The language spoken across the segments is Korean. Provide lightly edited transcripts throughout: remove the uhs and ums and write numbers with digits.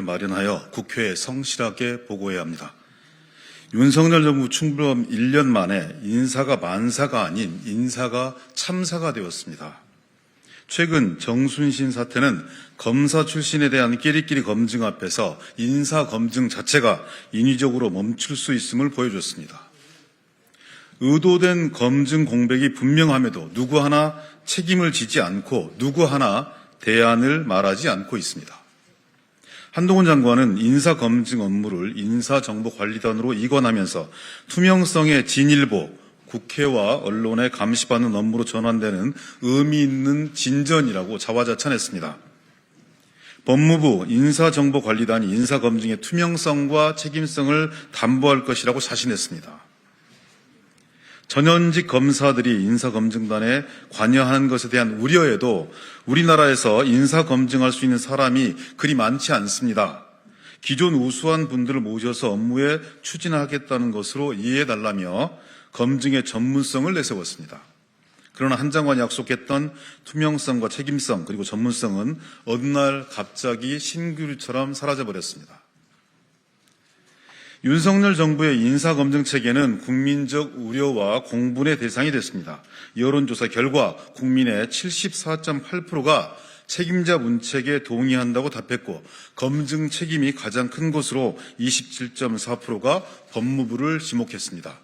대안을 마련하여 국회에 성실하게 보고해야 합니다. 윤석열 정부 출범 1년 만에 인사가 만사가 아닌 인사가 참사가 되었습니다. 최근 정순신 사태는 검사 출신에 대한 끼리끼리 검증 앞에서 인사 검증 자체가 인위적으로 멈출 수 있음을 보여줬습니다. 의도된 검증 공백이 분명함에도 누구 하나 책임을 지지 않고 누구 하나 대안을 말하지 않고 있습니다. 한동훈 장관은 인사검증 업무를 인사정보관리단으로 이관하면서 투명성의 진일보, 국회와 언론에 감시받는 업무로 전환되는 의미 있는 진전이라고 자화자찬했습니다. 법무부 인사정보관리단이 인사검증의 투명성과 책임성을 담보할 것이라고 자신했습니다. 전현직 검사들이 인사검증단에 관여하는 것에 대한 우려에도 우리나라에서 인사검증할 수 있는 사람이 그리 많지 않습니다. 기존 우수한 분들을 모셔서 업무에 추진하겠다는 것으로 이해해달라며 검증의 전문성을 내세웠습니다. 그러나 한 장관이 약속했던 투명성과 책임성 그리고 전문성은 어느 날 갑자기 신규류처럼 사라져버렸습니다. 윤석열 정부의 인사검증 체계는 국민적 우려와 공분의 대상이 됐습니다. 여론조사 결과 국민의 74.8%가 책임자 문책에 동의한다고 답했고 검증 책임이 가장 큰 것으로 27.4%가 법무부를 지목했습니다.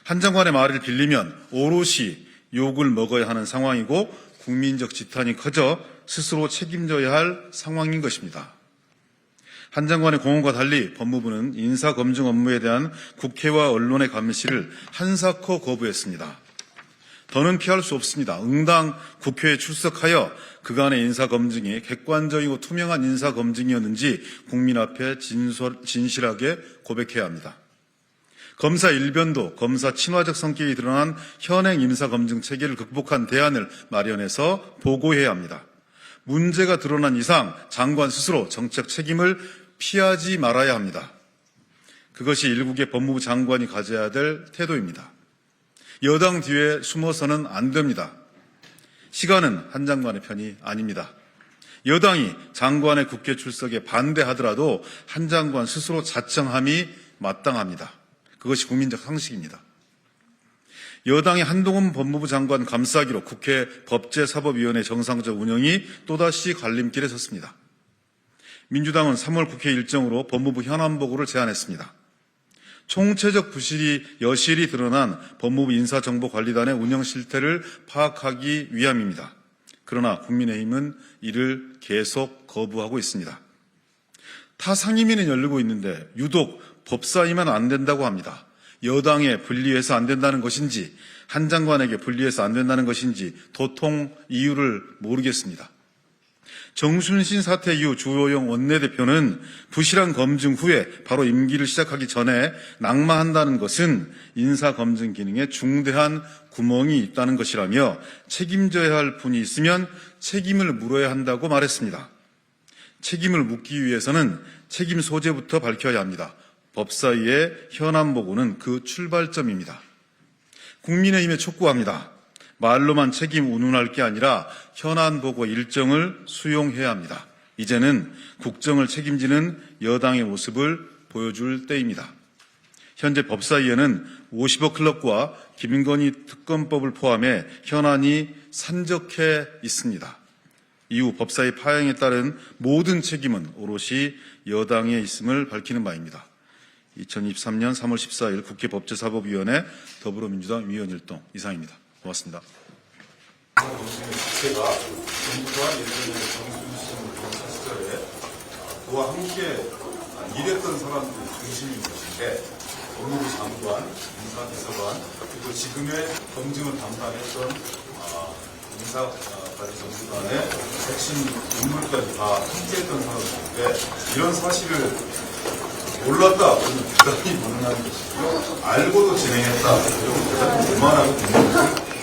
한 장관의 말을 빌리면 오롯이 욕을 먹어야 하는 상황이고 국민적 지탄이 커져 스스로 책임져야 할 상황인 것입니다. 한 장관의 공언과 달리 법무부는 인사검증 업무에 대한 국회와 언론의 감시를 한사코 거부했습니다. 더는 피할 수 없습니다. 응당 국회에 출석하여 그간의 인사검증이 객관적이고 투명한 인사검증이었는지 국민 앞에 진실하게 고백해야 합니다. 검사 일변도 검사 친화적 성격이 드러난 현행 인사검증 체계를 극복한 대안을 마련해서 보고해야 합니다. 문제가 드러난 이상 장관 스스로 정책 책임을 피하지 말아야 합니다. 그것이 일국의 법무부 장관이 가져야 될 태도입니다. 여당 뒤에 숨어서는 안 됩니다. 시간은 한 장관의 편이 아닙니다. 여당이 장관의 국회 출석에 반대하더라도 한 장관 스스로 자청함이 마땅합니다. 그것이 국민적 상식입니다. 여당의 한동훈 법무부 장관 감싸기로 국회 법제사법위원회 정상적 운영이 또다시 갈림길에 섰습니다. 민주당은 3월 국회 일정으로 법무부 현안보고를 제안했습니다. 총체적 부실이 여실히 드러난 법무부 인사정보관리단의 운영 실태를 파악하기 위함입니다. 그러나 국민의힘은 이를 계속 거부하고 있습니다. 타 상임위는 열리고 있는데 유독 법사위만 안 된다고 합니다. 여당에 분리해서 안 된다는 것인지 한 장관에게 분리해서 안 된다는 것인지 도통 이유를 모르겠습니다. 정순신 사태 이후 주호영 원내대표는 부실한 검증 후에 바로 임기를 시작하기 전에 낙마한다는 것은 인사검증 기능에 중대한 구멍이 있다는 것이라며 책임져야 할 분이 있으면 책임을 물어야 한다고 말했습니다. 책임을 묻기 위해서는 책임 소재부터 밝혀야 합니다. 법사위의 현안보고는 그 출발점입니다. 국민의힘에 촉구합니다. 말로만 책임 운운할 게 아니라 현안보고 일정을 수용해야 합니다. 이제는 국정을 책임지는 여당의 모습을 보여줄 때입니다. 현재 법사위에는 50억 클럽과 김건희 특검법을 포함해 현안이 산적해 있습니다. 이후 법사위 파행에 따른 모든 책임은 오롯이 여당에 있음을 밝히는 바입니다. 2023년 3월 14일 국회 법제사법위원회 더불어민주당 위원일동 이상입니다. 고맙습니다. 국회가 정부와 예전에 정순신 검사 시절에 그와 함께 일했던 사람들이 중심인 것인데 법무부 장관, 인사비서관 그리고 지금의 검증을 담당했던 인사관리정보단의 핵심 인물까지 다 함께했던 사람들인데 이런 사실을 몰랐다 그러면 대단히 무능한 것이고요. 알고도 진행했다 이런 대단히 오만하고 국민들을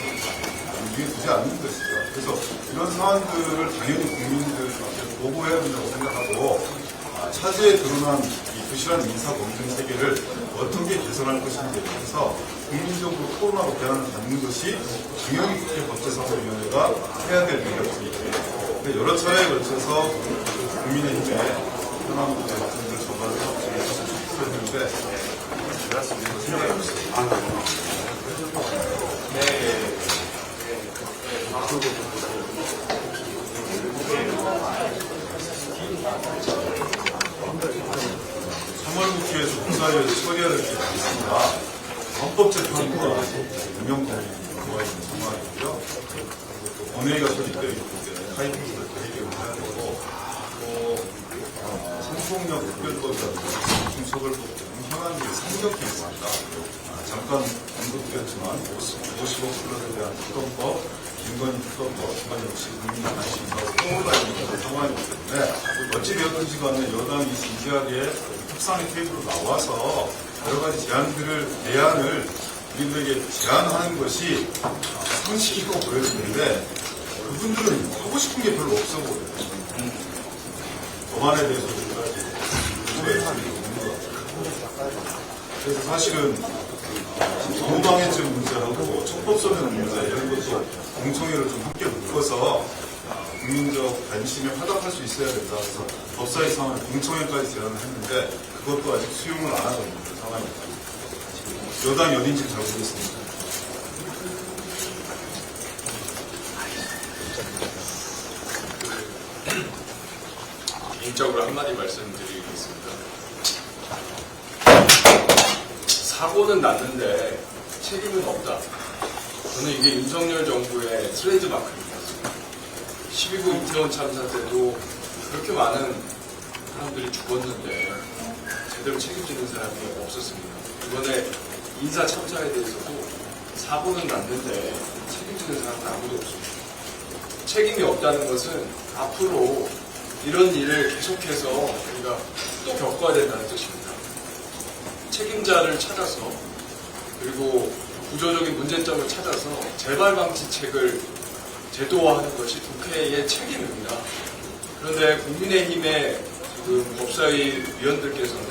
남기에 두지 않는 것이죠. 그래서 이런 상황들을 당연히 국민들한테 보고해야 된다고 생각하고 차제에 드러난 이 부실한 인사검증 체계를 어떻게 개선할 것인지에 대해서 국민적으로 토론하고 대안을 갖는 것이 당연히 국회 법제사법위원회가 해야 될 일이었습니다. 여러 차례에 걸쳐서 국민의힘에 3만 5천 분들 전반을 합치면서 촉구했는데 제가 쓰는 생각이 없어요. 국회에서 국사위에서 처리할 게 있습니다. 헌법재판부가 운영권이 들어와 있는 상황이고요. 본회의가 설립되어 있는데 타이밍도 대의견을 해야 되고 또 성폭력 특별법이라든지 중처벌법 등 현안들이 산적해 있습니다. 잠깐 언급드렸지만 50억 플러스에 대한 특검법, 김건희 특검법, 이건 역시 국민 관심사로 떠올라 있는 상황이기 때문에 어찌되었든지 간에 여당이 진지하게 협상의 테이블로 나와서 여러 가지 대안을 우리들에게 제안하는 것이 상식이고 보여지는데 그분들은 하고 싶은 게 별로 없어 보여요. 법안에 대해서 없는 것 같아요. 그래서 사실은 도망해증 문제하고 촉법소년 문제 이런 것도 공청회를 좀 함께 묶어서 국민적 관심에 화답할 수 있어야 된다 해서 법사위 상황을 공청회까지 제안을 했는데 그것도 아직 수용을 안 하고 있는 상황입니다. 여당이 어딘지 잘 모르겠습니다. 개인적으로 한마디 말씀드리겠습니다. 사고는 났는데 책임은 없다. 저는 이게 윤석열 정부의 트레이드 마크입니다. 12구 이태원 참사 때도 그렇게 많은 사람들이 죽었는데 제대로 책임지는 사람이 없었습니다. 이번에 인사 참사에 대해서도 사고는 났는데 책임지는 사람은 아무도 없습니다. 책임이 없다는 것은 앞으로 이런 일을 계속해서 우리가 또 겪어야 된다는 뜻입니다. 책임자를 찾아서 그리고 구조적인 문제점을 찾아서 재발 방지책을 제도화하는 것이 국회의 책임입니다. 그런데 국민의힘의 지금 법사위 위원들께서는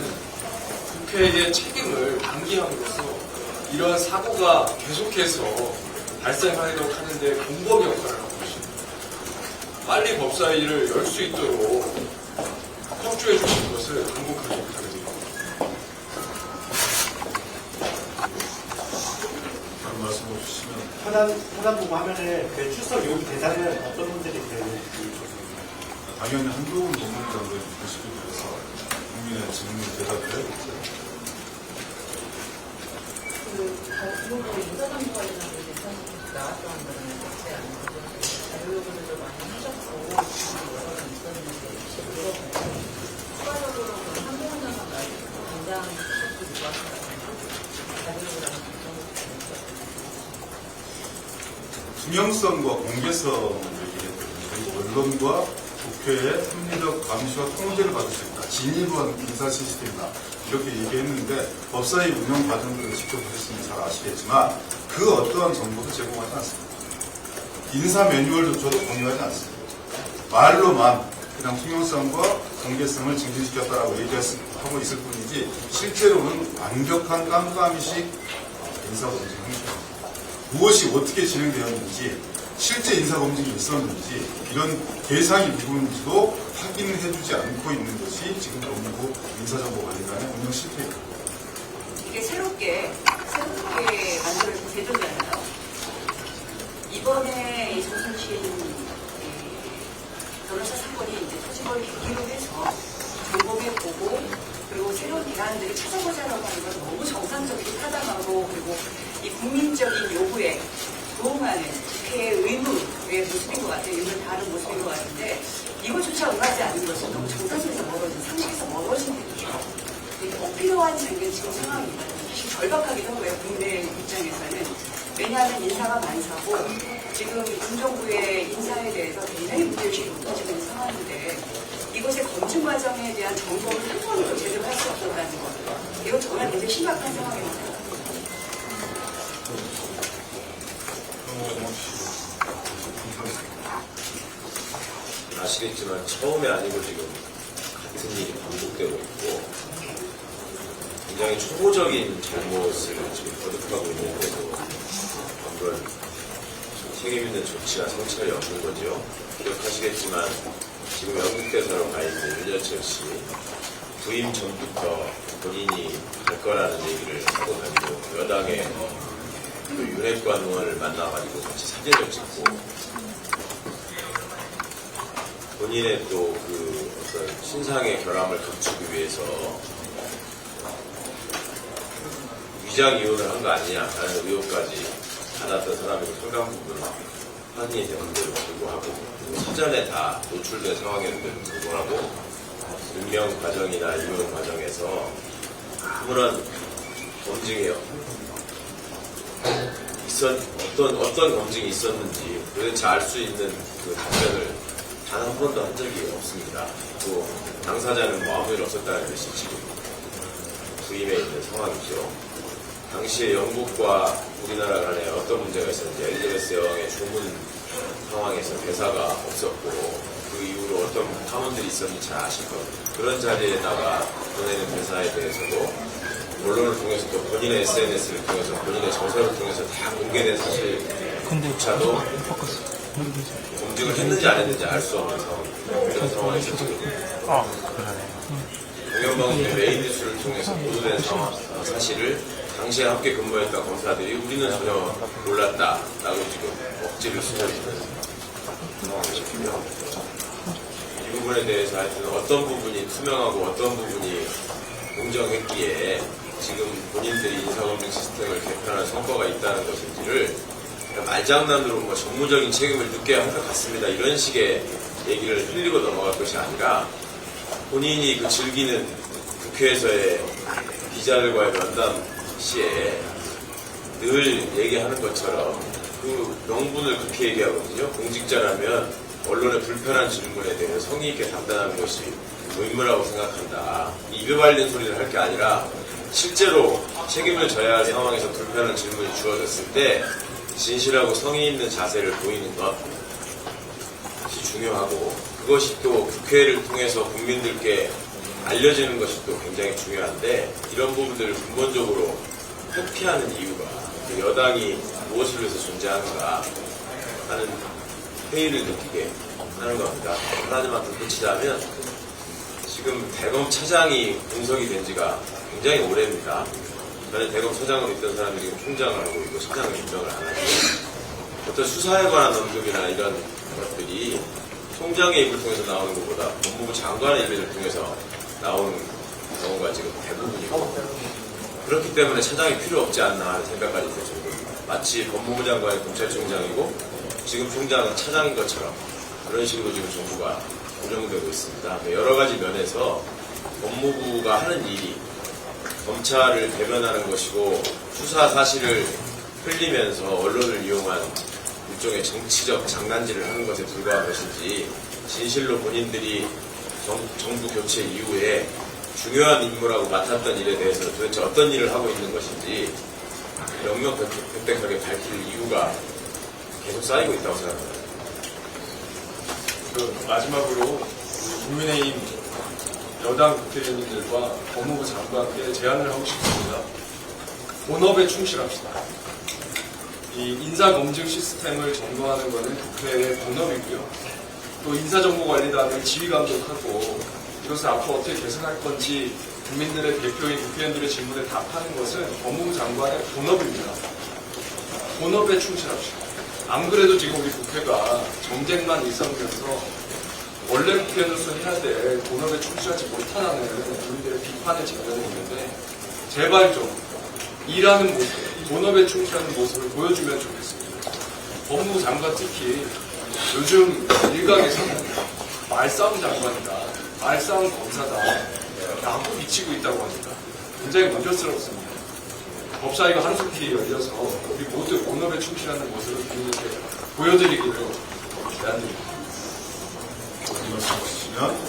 국회의 책임을 방기함으로써 이러한 사고가 계속해서 발생하도록 하는데 공범 역할을 하고 있습니다. 빨리 법사위를 열 수 있도록 협조해 주시는 것을 간곡하게 부탁드립니다. 다른 말씀해 주시면 사단보고 화면에 그 출석 요구 대상은 어떤 분들이 되는지 당연히 한동훈 법무장관이 보시기 위해서 국민의 질문 대답을 해야겠죠. 기본적으로 인사정보 관련한 게 나왔던 거는 자체 안 나오고 자료 요구들도 많이 하셨고 여러 번 있었는데 혹시 물어보면 추가적으로 한동훈 장관 말고 당장 수석도 요구하신다든지 자료 요구라는 정도 투명성과 공개성을 얘기했거든요. 그리고 언론과 국회의 합리적 감시와 통제를 받을 수 있다. 진일보한 인사 시스템이다. 이렇게 얘기했는데 법사위 운영 과정들을 직접 보셨으면 잘 아시겠지만 그 어떠한 정보도 제공하지 않습니다. 인사 매뉴얼조차도 공유하지 않습니다. 말로만 그냥 투명성과 공개성을 증진시켰다라고 얘기하고 있을 뿐이지 실제로는 완벽한 깜깜이식 인사검증 행위입니다. 무엇이 어떻게 진행되었는지 실제 인사검증이 있었는지 이런 대상이 누구인지도 확인해주지 않고 있는 것이 지금 법무부 인사정보관리단의 운영 실패입니다. 이게 새롭게 만들어진 제도잖아요. 이번에 이 조순신 변호사 사건이 이제 터진 계기로 해서 정보에 보고 그리고 새로운 대안들을 찾아보자라고 하는 건 너무 정상적이고 타당하고 그리고 이 국민적인 요구에 도움하는 국회의 의무의 모습인 것 같아요. 의무를 다른 모습인 것 같은데 이것조차 응하지 않는 것은 너무 정상에서 멀어진 상식에서 멀어진 일이죠. 꼭 필요한 지금 상황입니다. 사실 절박하기도 하고요. 국내 입장에서는. 왜냐하면 인사가 많사고 지금 군정부의 인사에 대해서 굉장히 문제의식이 높아지는 상황인데 이것의 검증 과정에 대한 정보를 한 번도 제대로 할 수 없었다는 것. 이건 정말 굉장히 심각한 상황입니다. 아시겠지만 처음이 아니고 지금 같은 일이 반복되고 있고 굉장히 초보적인 잘못을 지금 거듭하고 있는데도 그런 책임 있는 조치가 성찰이 없는 거죠. 기억하시겠지만 지금 영국대사로 가 있는 윤여철 씨 부임 전부터 본인이 갈 거라는 얘기를 하고 다니고 여당의 그 윤핵관 의원을 만나가지고 같이 사진을 찍고 본인의 또 그 어떤 신상의 결함을 감추기 위해서 위장 이혼을 한 거 아니냐라는 의혹까지 받았던 사람이고 상당 부분 환희의 대응대로 불구하고 사전에 다 노출된 상황이었는데도 불구하고 임명 과정이나 임용 과정에서 아무런 검증이 어떤 검증이 있었는지 도대체 알 수 있는 그 답변을 단 한 번도 한 적이 없습니다. 또 당사자는 뭐 아무 일 없었다는 듯이 지금 부임해 있는 상황이죠. 당시에 영국과 우리나라 간에 어떤 문제가 있었는지 엘리자베스 여왕의 조문 상황에서 대사가 없었고 그 이후로 어떤 파문들이 있었는지 잘 아실 겁니다. 그런 자리에다가 보내는 대사에 대해서도 언론을 통해서 또 본인의 SNS를 통해서 본인의 정서를 통해서 다 공개된 사실조차도 검증을 했는지 안 했는지 알 수 없는 상황입니다. 이런 상황에서 지금 공영방송의 메인 뉴스를 통해서 보도된 사실을 당시에 함께 근무했던 검사들이 우리는 전혀 몰랐다라고 지금 억지를 쓰고 있는 상황이시고요. 이 부분에 대해서 하여튼 어떤 부분이 투명하고 어떤 부분이 공정했기에 지금 본인들이 인사검증 시스템을 개편할 성과가 있다는 것인지를 말장난으로 뭐 정무적인 책임을 묻게 한 것 같습니다. 이런 식의 얘기를 흘리고 넘어갈 것이 아니라 본인이 그 즐기는 국회에서의 기자들과의 면담 시에 늘 얘기하는 것처럼 그 명분을 그렇게 얘기하거든요. 공직자라면 언론의 불편한 질문에 대해 성의 있게 답변하는 것이 의무라고 생각한다. 입에 발린 소리를 할 게 아니라 실제로 책임을 져야 할 상황에서 불편한 질문이 주어졌을 때 진실하고 성의 있는 자세를 보이는 것이 중요하고 그것이 또 국회를 통해서 국민들께 알려지는 것이 또 굉장히 중요한데 이런 부분들을 근본적으로 회피하는 이유가 여당이 무엇을 위해서 존재하는가 하는 회의를 느끼게 하는 겁니다. 하나만 덧붙이자면 지금 대검 차장이 분석이 된 지가 굉장히 오래입니다. 저는 대검 차장으로 있던 사람들이 지금 총장을 하고 있고 차장을 임명을 안 하고 어떤 수사에 관한 언급이나 이런 것들이 총장의 입을 통해서 나오는 것보다 법무부 장관의 입을 통해서 나오는 경우가 지금 대부분이고 그렇기 때문에 차장이 필요 없지 않나 하는 생각까지 들 정도입니다. 마치 법무부 장관이 검찰총장이고 지금 총장은 차장인 것처럼 그런 식으로 지금 정부가 운영되고 있습니다. 여러 가지 면에서 법무부가 하는 일이 검찰을 대변하는 것이고 수사 사실을 흘리면서 언론을 이용한 일종의 정치적 장난질을 하는 것에 불과한 것인지 진실로 본인들이 정부 교체 이후에 중요한 임무라고 맡았던 일에 대해서 도대체 어떤 일을 하고 있는 것인지 명명백백하게 밝힐 이유가 계속 쌓이고 있다고 생각합니다. 마지막으로 국민의힘 여당 국회의원님들과 법무부 장관께 제안을 하고 싶습니다. 본업에 충실합시다. 이 인사검증 시스템을 점검하는 것은 국회의 본업이고요. 또 인사정보관리단을 지휘감독하고 이것을 앞으로 어떻게 개선할 건지 국민들의 대표인 국회의원들의 질문에 답하는 것은 법무부 장관의 본업입니다. 본업에 충실합시다. 안 그래도 지금 우리 국회가 정쟁만 일삼으면서 원래 국회의원으로서 해야 될 본업에 충실하지 못하는 국민들의 비판을 제기하고 있는데 제발 좀 일하는 모습, 본업에 충실하는 모습을 보여주면 좋겠습니다. 법무부 장관 특히 요즘 일각에서는 말싸움 장관이다, 말싸움 검사다 라고 미치고 있다고 하니까 굉장히 문제스럽습니다. 법사위가 한숨기 열려서 우리 모두 본업에 충실하는 모습을 국민들께 보여드리기를 제안드립니다. 말씀 주시면